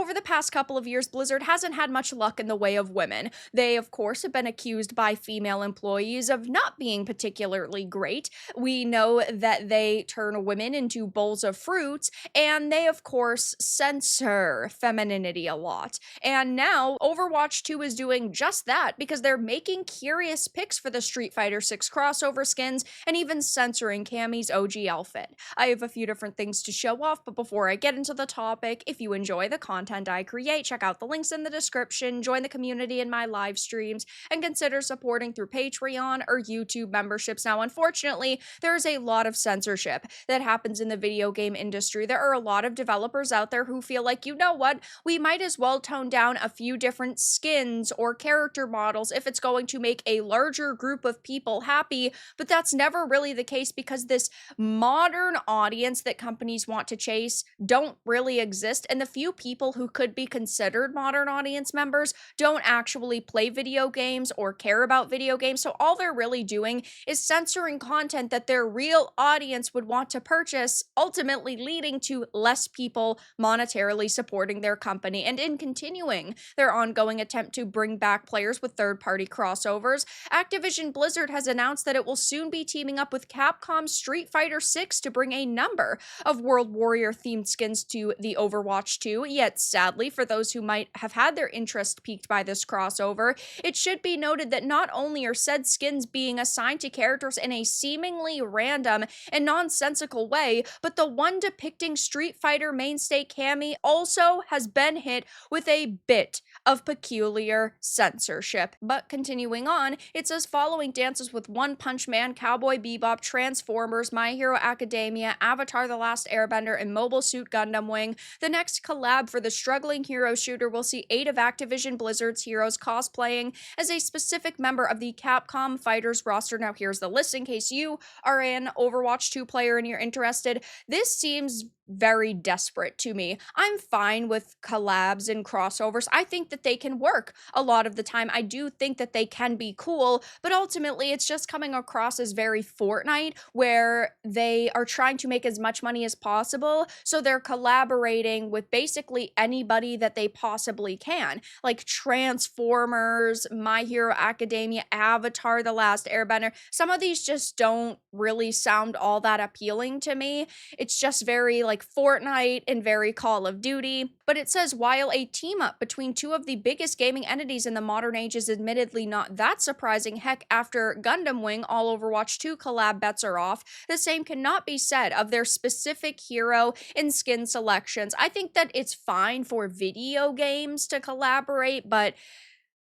over the past couple of years, Blizzard hasn't had much luck in the way of women. They, of course, have been accused by female employees of not being particularly great. We know that they turn women into bowls of fruits, and they, of course, censor femininity a lot. And now, Overwatch 2 is doing just that because they're making curious picks for the Street Fighter 6 crossover skins and even censoring Cammy's OG outfit. I have a few different things to show off, but before I get into the topic, if you enjoy the content I create, check out the links in the description, join the community in my live streams, and consider supporting through Patreon or YouTube memberships. Now, unfortunately, there's a lot of censorship that happens in the video game industry. There are a lot of developers out there who feel like, you know what, we might as well tone down a few different skins or character models if it's going to make a larger group of people happy, but that's never really the case because this modern audience that companies want to chase don't really exist, and the few people who could be considered modern audience members don't actually play video games or care about video games, so all they're really doing is censoring content that their real audience would want to purchase, ultimately leading to less people monetarily supporting their company. And in continuing their ongoing attempt to bring back players with third-party crossovers, Activision Blizzard has announced that it will soon be teaming up with Capcom's Street Fighter 6 to bring a number of World Warrior themed skins to the Overwatch 2. Yet sadly, for those who might have had their interest piqued by this crossover, it should be noted that not only are said skins being assigned to characters in a seemingly random and nonsensical way, but the one depicting Street Fighter mainstay Cammy also has been hit with a bit of peculiar censorship. But continuing on, it says following dances with One Punch Man, Cowboy Bebop, Transformers, My Hero Academia, Avatar: The Last Airbender, and Mobile Suit Gundam Wing, the next collab for the struggling hero shooter will see 8 of Activision Blizzard's heroes cosplaying as a specific member of the Capcom Fighters roster. Now here's the list in case you are an Overwatch 2 player and you're interested. This seems very desperate to me. I'm fine with collabs and crossovers. I think that they can work a lot of the time. I do think that they can be cool, but ultimately it's just coming across as very Fortnite, where they are trying to make as much money as possible, so they're collaborating with basically anybody that they possibly can, like Transformers, My Hero Academia, Avatar: The Last Airbender. Some of these just don't really sound all that appealing to me. It's just very like Fortnite and very Call of Duty. But it says while a team up between two of the biggest gaming entities in the modern age is admittedly not that surprising, heck, after Gundam Wing, all Overwatch 2 collab bets are off, the same cannot be said of their specific hero and skin selections. I think that it's fine for video games to collaborate, but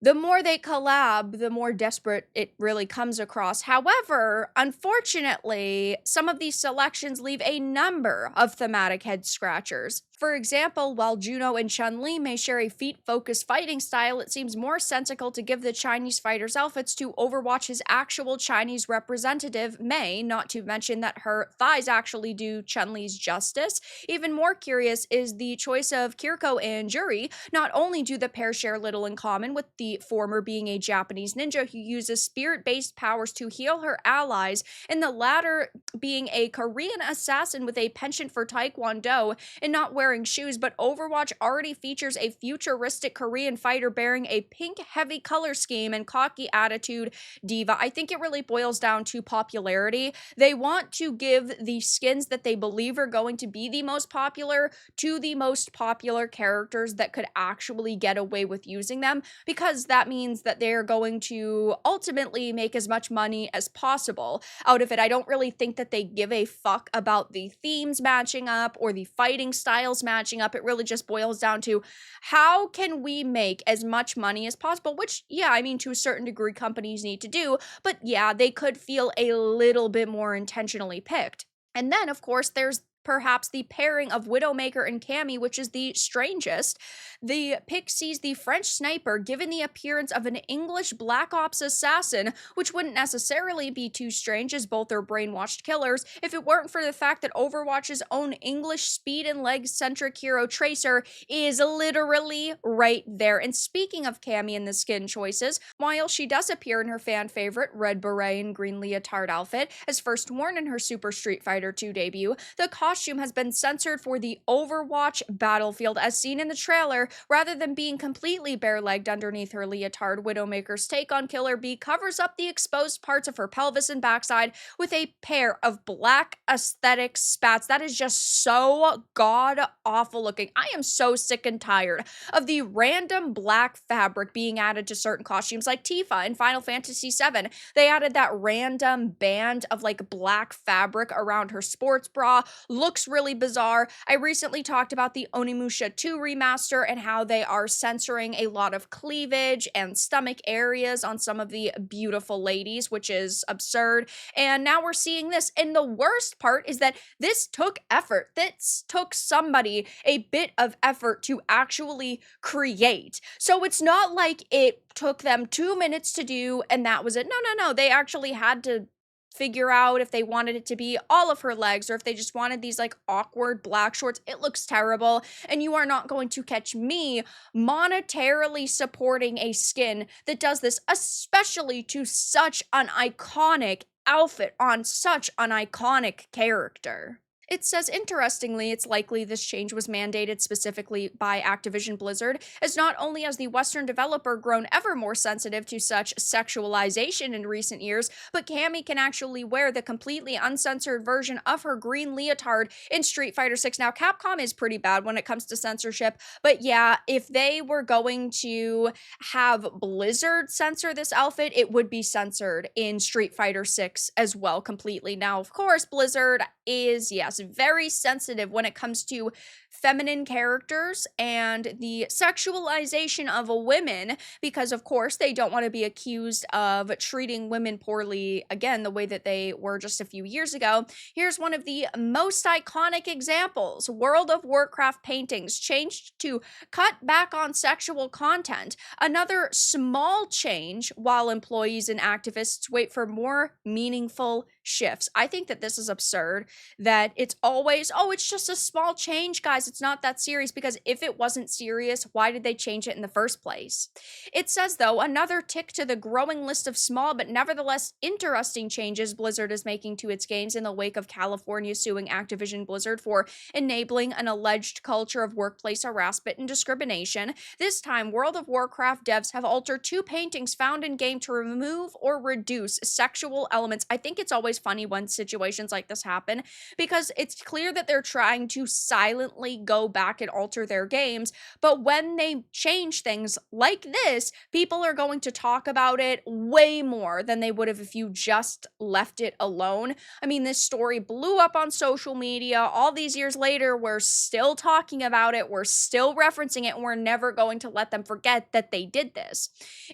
the more they collab, the more desperate it really comes across. However, unfortunately, some of these selections leave a number of thematic head scratchers. For example, while Juno and Chun-Li may share a feet-focused fighting style, it seems more sensical to give the Chinese fighters' outfits to Overwatch's actual Chinese representative, Mei, not to mention that her thighs actually do Chun-Li's justice. Even more curious is the choice of Kiriko and Juri. Not only do the pair share little in common, with the former being a Japanese ninja who uses spirit-based powers to heal her allies, and the latter being a Korean assassin with a penchant for Taekwondo and not wearing shoes, but Overwatch already features a futuristic Korean fighter bearing a pink heavy color scheme and cocky attitude diva. I think it really boils down to popularity. They want to give the skins that they believe are going to be the most popular to the most popular characters that could actually get away with using them, because that means that they're going to ultimately make as much money as possible out of it. I don't really think that they give a fuck about the themes matching up or the fighting styles matching up. It really just boils down to how can we make as much money as possible, which, yeah, I mean, to a certain degree companies need to do, but yeah, they could feel a little bit more intentionally picked. And then, of course, there's perhaps the pairing of Widowmaker and Cammy, which is the strangest. The pick sees the French sniper given the appearance of an English Black Ops assassin, which wouldn't necessarily be too strange as both are brainwashed killers if it weren't for the fact that Overwatch's own English speed and leg-centric hero Tracer is literally right there. And speaking of Cammy and the skin choices, while she does appear in her fan favorite red beret and green leotard outfit as first worn in her Super Street Fighter 2 debut, the costume has been censored for the Overwatch battlefield as seen in the trailer. Rather than being completely bare-legged underneath her leotard, Widowmaker's take on Killer Bee covers up the exposed parts of her pelvis and backside with a pair of black aesthetic spats. That is just so god-awful looking. I am so sick and tired of the random black fabric being added to certain costumes, like Tifa in Final Fantasy VII. They added that random band of like black fabric around her sports bra. Looks really bizarre. I recently talked about the Onimusha 2 remaster and how they are censoring a lot of cleavage and stomach areas on some of the beautiful ladies, which is absurd. And now we're seeing this. And the worst part is that this took effort. This took somebody a bit of effort to actually create. So it's not like it took them 2 minutes to do and that was it. No. They actually had to figure out if they wanted it to be all of her legs or if they just wanted these like awkward black shorts. It looks terrible, and you are not going to catch me monetarily supporting a skin that does this, especially to such an iconic outfit on such an iconic character. It says, interestingly, it's likely this change was mandated specifically by Activision Blizzard, as not only has the Western developer grown ever more sensitive to such sexualization in recent years, but Cammy can actually wear the completely uncensored version of her green leotard in Street Fighter 6. Now, Capcom is pretty bad when it comes to censorship, but yeah, if they were going to have Blizzard censor this outfit, it would be censored in Street Fighter 6 as well completely. Now, of course, Blizzard is, yes, very sensitive when it comes to feminine characters and the sexualization of women, because of course they don't want to be accused of treating women poorly again the way that they were just a few years ago. Here's one of the most iconic examples. World of Warcraft paintings changed to cut back on sexual content. Another small change while employees and activists wait for more meaningful shifts. I think that this is absurd, that it's always, oh, it's just a small change, guys. It's not that serious, because if it wasn't serious, why did they change it in the first place? It says, though, another tick to the growing list of small but nevertheless interesting changes Blizzard is making to its games in the wake of California suing Activision Blizzard for enabling an alleged culture of workplace harassment and discrimination. This time, World of Warcraft devs have altered 2 paintings found in game to remove or reduce sexual elements. I think it's always funny when situations like this happen, because it's clear that they're trying to silently go back and alter their games, but when they change things like this, people are going to talk about it way more than they would have if you just left it alone. I mean, this story blew up on social media. All these years later, we're still talking about it, we're still referencing it, and we're never going to let them forget that they did this.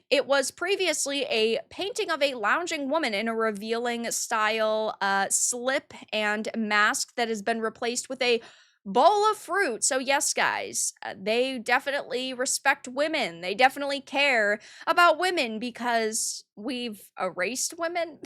It was previously a painting of a lounging woman in a revealing style slip and mask that has been replaced with a bowl of fruit. So yes, guys, they definitely respect women. They definitely care about women because we've erased women.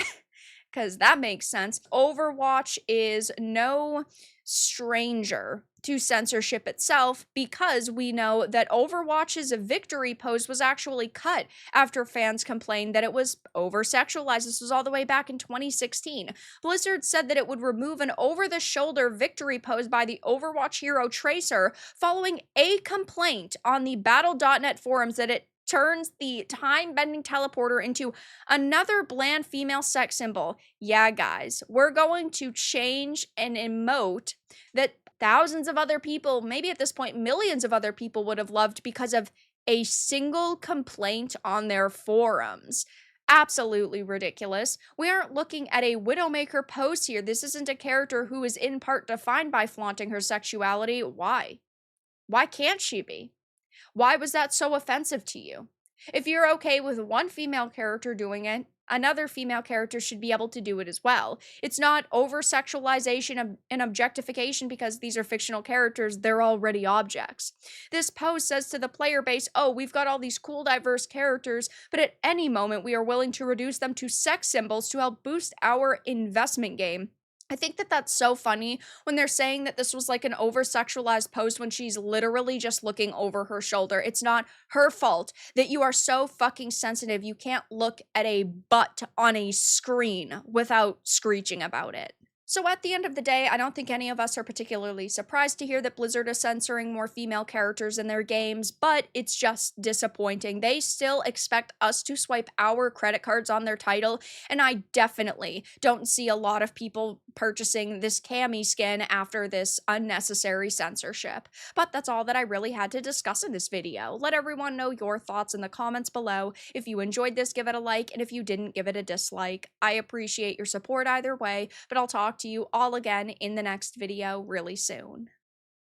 Because that makes sense. Overwatch is no stranger to censorship itself, because we know that Overwatch's victory pose was actually cut after fans complained that it was over-sexualized. This was all the way back in 2016. Blizzard said that it would remove an over-the-shoulder victory pose by the Overwatch hero Tracer following a complaint on the Battle.net forums that it turns the time-bending teleporter into another bland female sex symbol. Yeah, guys, we're going to change an emote that thousands of other people, maybe at this point millions of other people, would have loved because of a single complaint on their forums. Absolutely ridiculous. We aren't looking at a Widowmaker pose here. This isn't a character who is in part defined by flaunting her sexuality. Why? Why can't she be? Why was that so offensive to you? If you're okay with one female character doing it, another female character should be able to do it as well. It's not over-sexualization and objectification because these are fictional characters, they're already objects. This post says to the player base, oh, we've got all these cool, diverse characters, but at any moment we are willing to reduce them to sex symbols to help boost our investment game. I think that that's so funny when they're saying that this was like an over-sexualized post when she's literally just looking over her shoulder. It's not her fault that you are so fucking sensitive you can't look at a butt on a screen without screeching about it. So at the end of the day, I don't think any of us are particularly surprised to hear that Blizzard is censoring more female characters in their games, but it's just disappointing. They still expect us to swipe our credit cards on their title, and I definitely don't see a lot of people purchasing this Cammy skin after this unnecessary censorship. But that's all that I really had to discuss in this video. Let everyone know your thoughts in the comments below. If you enjoyed this, give it a like, and if you didn't, give it a dislike. I appreciate your support either way, but I'll talk to you all again in the next video really soon.